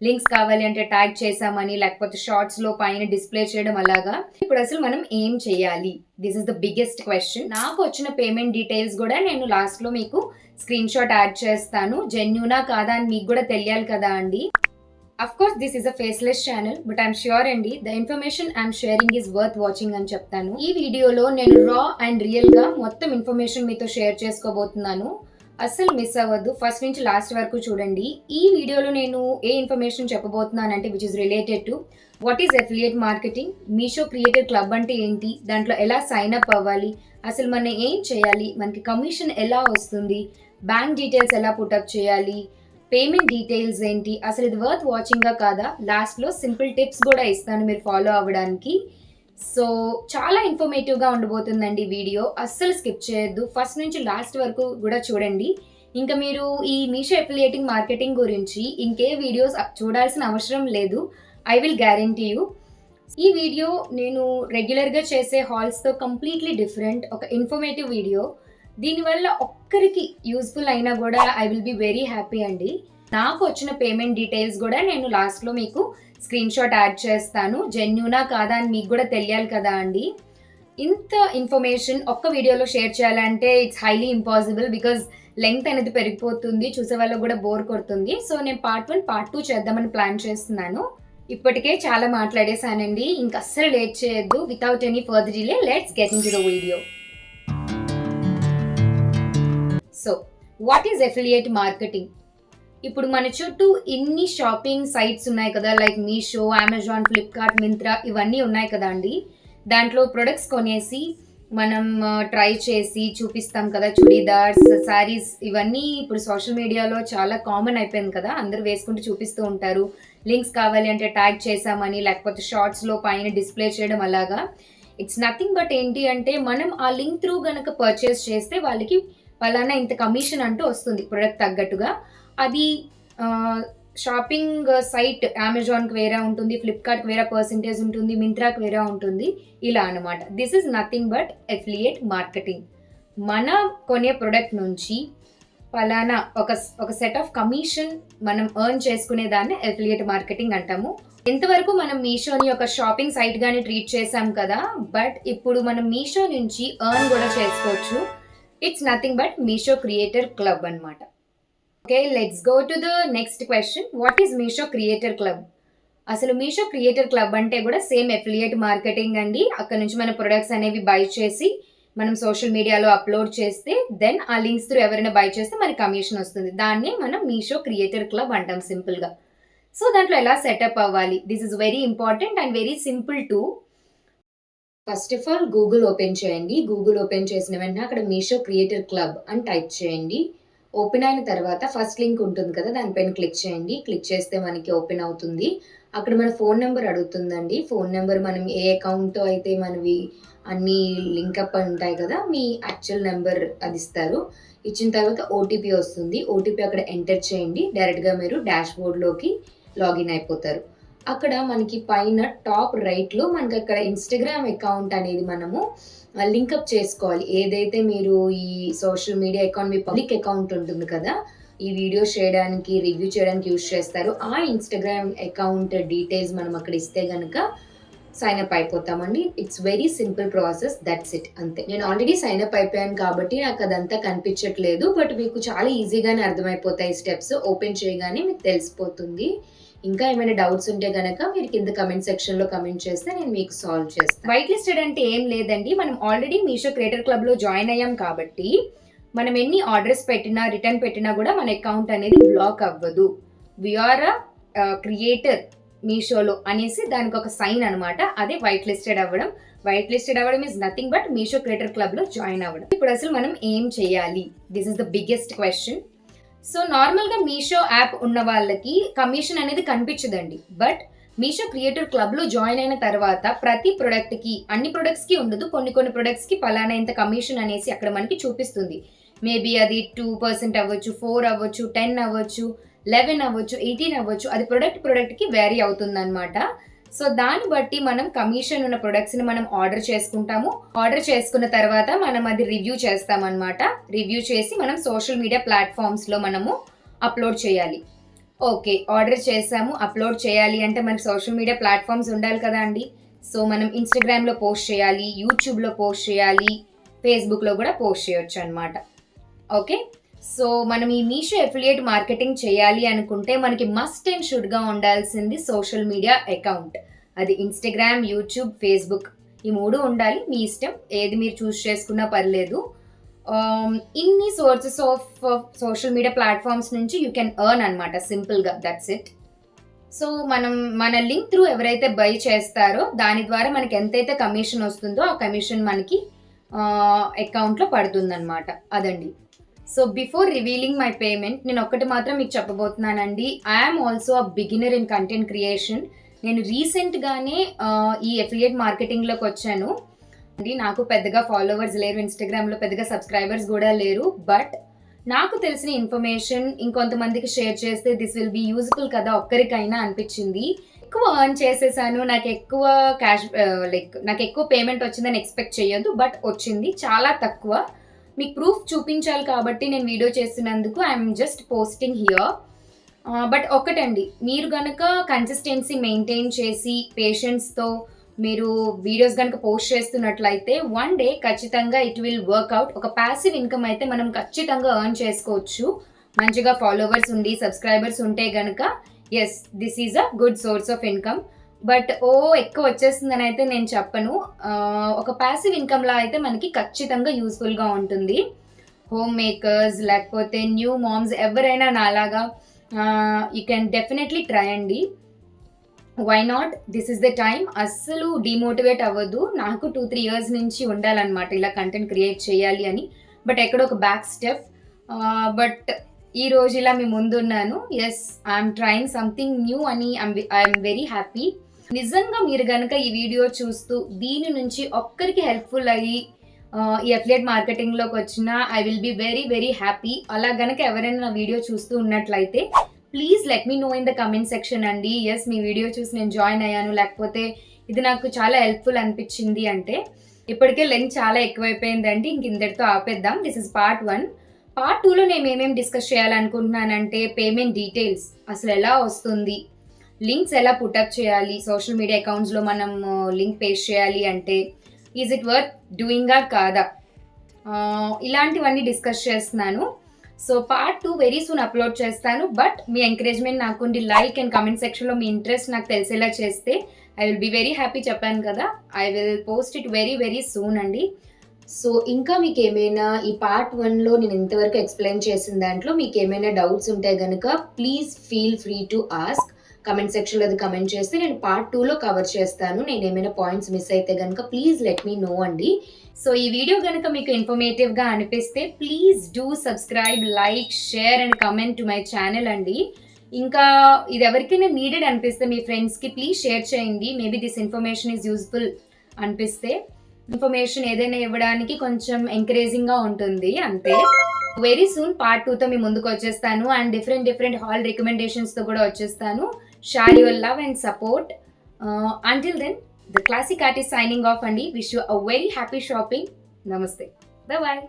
Links కావాలి అంటే tag చేసామని, లేకపోతే షార్ట్స్లో పైన డిస్ప్లే చేయడం అలాగా. ఇప్పుడు అసలు మనం ఏం చేయాలి? This is the biggest question. నాకు వచ్చిన పేమెంట్ డీటెయిల్స్ కూడా నేను లాస్ట్లో మీకు స్క్రీన్ షాట్ యాడ్ చేస్తాను. జెన్యూనా కాదా అని మీకు కూడా తెలియాలి కదా అండి. Of course this is a faceless channel, but I'm sure అండి the information I'm sharing is worth watching అని చెప్తాను. ఈ వీడియోలో నేను రా అండ్ రియల్ గా మొత్తం ఇన్ఫర్మేషన్ మీతో షేర్ చేసుకోబోతున్నాను. అస్సలు మిస్ అవ్వద్దు, ఫస్ట్ నుంచి లాస్ట్ వరకు చూడండి. ఈ వీడియోలో నేను ఏ ఇన్ఫర్మేషన్ చెప్పబోతున్నానంటే which is related to what is affiliate marketing, Meesho creator club అంటే ఏంటి, దాంట్లో ఎలా సైన్ అప్ అవ్వాలి, అసలు మనం ఏం చేయాలి, మనకి కమిషన్ ఎలా వస్తుంది, బ్యాంక్ డీటెయిల్స్ ఎలా పుటప్ చేయాలి, పేమెంట్ డీటెయిల్స్ ఏంటి, అసలు ఇది వర్త్ వాచింగా కాదా, లాస్ట్లో సింపుల్ టిప్స్ కూడా ఇస్తాను మీరు ఫాలో అవ్వడానికి. సో చాలా ఇన్ఫర్మేటివ్గా ఉండబోతుందండి వీడియో, అస్సలు స్కిప్ చేయొద్దు, ఫస్ట్ నుంచి లాస్ట్ వరకు కూడా చూడండి. ఇంకా మీరు ఈ మీషో అఫిలియేటింగ్ మార్కెటింగ్ గురించి ఇంకే వీడియోస్ చూడాల్సిన అవసరం లేదు, ఐ విల్ గ్యారంటీ యూ. ఈ వీడియో నేను రెగ్యులర్గా చేసే హాల్స్తో కంప్లీట్లీ డిఫరెంట్, ఒక ఇన్ఫర్మేటివ్ వీడియో. దీనివల్ల ఒక్కరికి యూస్ఫుల్ అయినా కూడా I will be very happy అండి. నాకు వచ్చిన పేమెంట్ డీటెయిల్స్ కూడా నేను లాస్ట్లో మీకు స్క్రీన్ షాట్ యాడ్ చేస్తాను. జెన్యూనా కాదా అని మీకు కూడా తెలియాలి కదా అండి. ఇంత ఇన్ఫర్మేషన్ ఒక్క వీడియోలో షేర్ చేయాలంటే it's highly impossible, because length అనేది పెరిగిపోతుంది, చూసే వాళ్ళకు కూడా బోర్ కొడుతుంది. సో నేను పార్ట్ 1 పార్ట్ 2 చేద్దామని ప్లాన్ చేస్తున్నాను. ఇప్పటికే చాలా మాట్లాడేశానండి, ఇంక అస్సలు లేట్ చేయొద్దు. Without any further delay let's get in to the video. So what is affiliate marketing? ఇప్పుడు మన చుట్టూ ఇన్ని షాపింగ్ సైట్స్ ఉన్నాయి కదా, like Meesho, Amazon, Flipkart, Myntra, ఇవన్నీ ఉన్నాయి కదా అండి. దాంట్లో ప్రొడక్ట్స్ కొనేసి మనం ట్రై చేసి చూపిస్తాం కదా, చుడీదార్స్, శారీస్, ఇవన్నీ ఇప్పుడు సోషల్ మీడియాలో చాలా కామన్ అయిపోయింది కదా, అందరూ వేసుకుంటూ చూపిస్తూ ఉంటారు. లింక్స్ కావాలి అంటే ట్యాగ్ చేసామని, లేకపోతే షార్ట్స్లో పైన డిస్ప్లే చేయడం అలాగా. ఇట్స్ నథింగ్ బట్ ఏంటి అంటే మనం ఆ లింక్ త్రూ గనక పర్చేస్ చేస్తే వాళ్ళకి పలానా ఇంత కమిషన్ అంటూ వస్తుంది ప్రొడక్ట్ తగ్గట్టుగా. అది షాపింగ్ సైట్ అమెజాన్కి వేరే ఉంటుంది, ఫ్లిప్కార్ట్కి వేరే పర్సెంటేజ్ ఉంటుంది, మింత్రాకి వేరే ఉంటుంది, ఇలా అనమాట. This is nothing but affiliate marketing. మన కొనే ప్రొడక్ట్ నుంచి పలానా ఒక సెట్ ఆఫ్ కమిషన్ మనం ఎర్న్ చేసుకునే దాన్ని అఫిలియేట్ మార్కెటింగ్ అంటాము. ఇంతవరకు మనం మీషోని ఒక షాపింగ్ సైట్ గానే ట్రీట్ చేసాం కదా, బట్ ఇప్పుడు మనం మీషో నుంచి ఎర్న్ కూడా చేసుకోవచ్చు. It's nothing but Meesho creator club అనమాట. Okay, let's go to the next question. What is Meesho creator club? అసలు మీషో క్రియేటర్ క్లబ్ అంటే కూడా సేమ్ అఫిలియేట్ మార్కెటింగ్ అండి. అక్కడ నుంచి మన ప్రొడక్ట్స్ అనేవి బై చేసి మనం సోషల్ మీడియాలో అప్లోడ్ చేస్తే దెన్ ఆ లింక్స్ త్రూ ఎవరైనా బై చేస్తే మనకి కమిషన్ వస్తుంది. దాన్ని మనం మీషో క్రియేటర్ క్లబ్ అంటాం సింపుల్గా. సో దాంట్లో ఎలా సెటప్ అవ్వాలి? This is very important and very simple to. First of all Google open చేయండి. గూగుల్ ఓపెన్ చేసిన వెంటనే అక్కడ మీషో క్రియేటర్ క్లబ్ అని టైప్ చేయండి. ఓపెన్ అయిన తర్వాత ఫస్ట్ లింక్ ఉంటుంది కదా, దానిపైన క్లిక్ చేయండి. క్లిక్ చేస్తే మనకి ఓపెన్ అవుతుంది. అక్కడ మన ఫోన్ నెంబర్ అడుగుతుందండి. ఫోన్ నెంబర్ మనం ఏ అకౌంట్ అయితే మనవి అన్ని లింకప్ ఉంటాయి కదా, మీ యాక్చువల్ నెంబర్ అది ఇస్తారు. ఇచ్చిన తర్వాత ఓటీపీ వస్తుంది. ఓటీపీ అక్కడ ఎంటర్ చేయండి. డైరెక్ట్గా మీరు డాష్ బోర్డ్లోకి లాగిన్ అయిపోతారు. అక్కడ మనకి పైన టాప్ రైట్లో మనకి అక్కడ ఇన్స్టాగ్రామ్ అకౌంట్ అనేది మనము లింకప్ చేసుకోవాలి. ఏదైతే మీరు ఈ సోషల్ మీడియా అకౌంట్, మీ పబ్లిక్ అకౌంట్ ఉంటుంది కదా, ఈ వీడియో చేయడానికి, రివ్యూ చేయడానికి యూజ్ చేస్తారు, ఆ ఇన్స్టాగ్రామ్ అకౌంట్ డీటెయిల్స్ మనం అక్కడ ఇస్తే కనుక సైన్ అప్ అయిపోతామండి. It's very simple process, that's it, అంతే. నేను ఆల్రెడీ సైన్ అప్ అయిపోయాను కాబట్టి నాకు అదంతా కనిపించట్లేదు, బట్ మీకు చాలా ఈజీగానే అర్థమైపోతాయి స్టెప్స్. ఓపెన్ చేయగానే మీకు తెలిసిపోతుంది. ఇంకా ఏమైనా డౌట్స్ ఉంటే కనుక మీరు కింద కమెంట్ సెక్షన్లో కమెంట్ చేస్తే నేను మీకు సాల్వ్ చేస్తాను. వైట్ లిస్టెడ్ అంటే ఏం లేదండి, మనం ఆల్రెడీ మీషో క్రియేటర్ క్లబ్లో జాయిన్ అయ్యాం కాబట్టి మనం ఎన్ని ఆర్డర్స్ పెట్టినా, రిటర్న్ పెట్టినా కూడా మన అకౌంట్ అనేది బ్లాక్ అవ్వదు. వీఆర్ క్రియేటర్ మీషోలో అనేసి దానికి ఒక సైన్ అనమాట, అదే వైట్ లిస్టెడ్ అవ్వడం. వైట్ లిస్టెడ్ అవ్వడం is nothing but Meesho creator క్లబ్లో జాయిన్ అవ్వడం. ఇప్పుడు అసలు మనం ఏం చేయాలి? This is the biggest question. So నార్మల్గా మీషో యాప్ ఉన్న వాళ్ళకి కమిషన్ అనేది కనిపించదండి, బట్ మీషో క్రియేటర్ క్లబ్లో జాయిన్ అయిన తర్వాత ప్రతి ప్రొడక్ట్కి, అన్ని ప్రొడక్ట్స్కి ఉండదు, కొన్ని ప్రొడక్ట్స్కి పలానా ఇంత కమిషన్ అనేసి అక్కడ మనకి చూపిస్తుంది. మేబీ అది 2% అవ్వచ్చు, 4 అవ్వచ్చు, 10 అవ్వచ్చు, 11 అవ్వచ్చు, 18 అవ్వచ్చు, అది ప్రొడక్ట్కి వేరీ అవుతుంది అనమాట. సో దాన్ని బట్టి మనం కమిషన్ ఉన్న ప్రొడక్ట్స్ని మనం ఆర్డర్ చేసుకుంటాము. ఆర్డర్ చేసుకున్న తర్వాత మనం అది రివ్యూ చేస్తామన్నమాట. రివ్యూ చేసి మనం సోషల్ మీడియా ప్లాట్ఫామ్స్లో మనము అప్లోడ్ చేయాలి. ఓకే. ఆర్డర్ చేసాము. అప్‌లోడ్ చేయాలి అంటే మనకి సోషల్ మీడియా ప్లాట్‌ఫార్మ్స్ ఉండాలి కదా అండి. సో, మనం ఇన్‌స్టాగ్రామ్‌లో పోస్ట్ చేయాలి, యూట్యూబ్‌లో పోస్ట్ చేయాలి, ఫేస్‌బుక్‌లో గూడా పోస్ట్ చేయొచ్చనమాట. ఓకే. సో, మనం ఈ మీషో అఫిలియేట్ మార్కెటింగ్ చేయాలి అనుకుంటే మనకి మస్ట్ అండ్ షుడ్‌గా ఉండాల్సింది సోషల్ మీడియా అకౌంట్. అది ఇన్‌స్టాగ్రామ్, యూట్యూబ్, ఫేస్‌బుక్ ఈ 3 ఉండాలి. మీ ఇష్టం. ఏది మీరు చేసుకున్నా పర్లేదు. ఇన్ని sources of social media platforms నుంచి యూ కెన్ ఎర్న్ అనమాట సింపుల్‌గా. That's it. సో, మనం మన లింక్ త్రూ ఎవరైతే బై చేస్తారో దాని ద్వారా మనకి ఎంతైతే కమిషన్ వస్తుందో ఆ కమిషన్ మనకి అకౌంట్‌లో పడుతుందనమాట. అదండి. So, before revealing my payment నేనొక్కటి మాత్రం మీకు చెప్పబోతున్నానండి. I am also a beginner in content creation. నేను రీసెంట్‌గానే ఈ అఫిలియేట్ మార్కెటింగ్‌లోకొచ్చాను. నాకు పెద్దగా ఫాలోవర్స్ లేరు. ఇన్‌స్టాగ్రామ్‌లో పెద్దగా సబ్‌స్క్రైబర్స్ గూడా లేరు. బట్ నాకు తెలిసిన ఇన్ఫర్మేషన్ ఇంకొంతమందికి షేర్ చేస్తే దిస్ విల్ బి యూజ్‌ఫుల్ కదా! ఒక్కరికైనా అనిపిచ్చింది. ఎక్కువ ఎర్న్ చేసేసాను. నాకెక్కువ నాకెక్కువ పేమెంట్ వచ్చిందని ఎక్స్‌పెక్ట్ చేయొద్దు. బట్ వచ్చింది. చాలా తక్కువ. మీకు ప్రూఫ్ చూపించాలి కాబట్టి నేను వీడియో చేస్తున్నందుకు I'm just posting here. But ఒక్కటండి, మీరు గనక కన్సిస్టెన్సీ మెయింటైన్ చేసి పేషెన్స్‌తో మీరు వీడియోస్ గనక పోస్ట్ చేస్తున్నట్లయితే వన్ డే ఖచ్చితంగా ఇట్ విల్ వర్క్‌ఔట్. ఒక పాసివ్ ఇన్‌కమ్ అయితే మనం ఖచ్చితంగా ఎర్న్ చేసుకోవచ్చు. మంచిగా ఫాలోవర్స్ ఉండి, సబ్‌స్క్రైబర్స్ ఉంటే గనక yes, this is a good source of income. But ఎక్కువ వచ్చేస్తుందని అయితే నేను చెప్పను. ఒక పాసివ్ ఇన్‌కమ్‌లా అయితే మనకి ఖచ్చితంగా యూజ్‌ఫుల్‌గా ఉంటుంది. హోమ్ మేకర్స్ లేకపోతే న్యూ మామ్స్ ఎవరైనా నాలాగా యూ కెన్ డెఫినెట్‌లీ ట్రై అండి. Why not? This is the time. అస్సలు డీమోటివేట్ అవ్వద్దు. నాకు 2, 3 ఇయర్స్ నుంచి ఉండాలనమాట ఇలా కంటెంట్ క్రియేట్ చేయాలి అని. బట్ ఎక్కడో ఒక బ్యాక్ స్టెప్. బట్ ఈరోజు ఇలా మీ ముందున్నాను. Yes, I'm trying something new అని ఐయామ్ వెరీ హ్యాపీ. నిజంగా మీరు గనక ఈ వీడియో చూస్తూ దీని నుంచి ఒక్కరికి హెల్ప్‌ఫుల్ అయ్యి ఈ అఫిలియేట్ మార్కెటింగ్‌లోకొచ్చిన I will be very, very happy. అలా గనక ఎవరైనా నా వీడియో చూస్తూ ఉన్నట్లయితే please let me know in the comment section అండి. యెస్, మీ వీడియో చూసి నేను జాయిన్ అయ్యాను. లేకపోతే ఇది నాకు చాలా హెల్ప్‌ఫుల్ అనిపిచ్చింది అంటే. ఇప్పటికే లెంగ్త్ చాలా ఎక్కువైపోయిందండి. ఇంతటితో ఆపేద్దాం. This is part 1. పార్ట్ 2లో నేను ఏమేమి డిస్కస్ చేయాలనుకుంటున్నానంటే పేమెంట్ డీటెయిల్స్ అసలెలా వస్తుంది? లింక్స్ ఎలా పుటప్ చేయాలి? సోషల్ మీడియా అకౌంట్స్‌లో మనం లింక్ పేస్ట్ చేయాలి అంటే ఈజ్ ఇట్ వర్త్ డూయింగా కాదా? ఇలాంటివన్నీ డిస్కస్ చేస్తున్నాను. So, part 2 very soon upload చేస్తాను. బట్ మీ ఎంకరేజ్‌మెంట్ నాకుండి లైక్ అండ్ కామెంట్ సెక్షన్‌లో మీ ఇంట్రెస్ట్ నాకు తెలిసేలా చేస్తే I will be very happy. చెప్పాను కదా! I will post it very, very soon అండి. సో, ఇంకా మీకేమైనా ఈ పార్ట్ 1లో నేను ఇంతవరకు ఎక్స్‌ప్లెయిన్ చేసిన దాంట్లో మీకేమైనా డౌట్స్ ఉంటే గనక please feel free to ask. Comment సెక్షన్‌లో అది కామెంట్ చేస్తే నేను పార్ట్ 2లో కవర్ చేస్తాను. నేనేమైనా పాయింట్స్ మిస్ అయితే గనక ప్లీజ్ లెట్ మీ నో అండి. సో, ఈ వీడియో గనక మీకు ఇన్ఫర్మేటివ్‌గా అనిపిస్తే please do subscribe, like, share and comment to my channel అండి. ఇంకా ఇది ఎవరికైనా నీడెడ్ అనిపిస్తే మీ ఫ్రెండ్స్‌కి ప్లీజ్ షేర్ చేయండి. Maybe this information is useful అనిపిస్తే. ఇన్ఫర్మేషన్ ఏదైనా ఇవ్వడానికి కొంచెం ఎంకరేజింగ్‌గా ఉంటుంది అంతే. వెరీ సూన్ పార్ట్ 2తో మీ ముందుకొచ్చేస్తాను. అండ్ డిఫరెంట్ హాల్ రికమెండేషన్స్‌తో కూడా వచ్చేస్తాను. Share your love and support. Until then, the classic artist signing off, Andy. Wish you a very happy shopping. Namaste. Bye bye.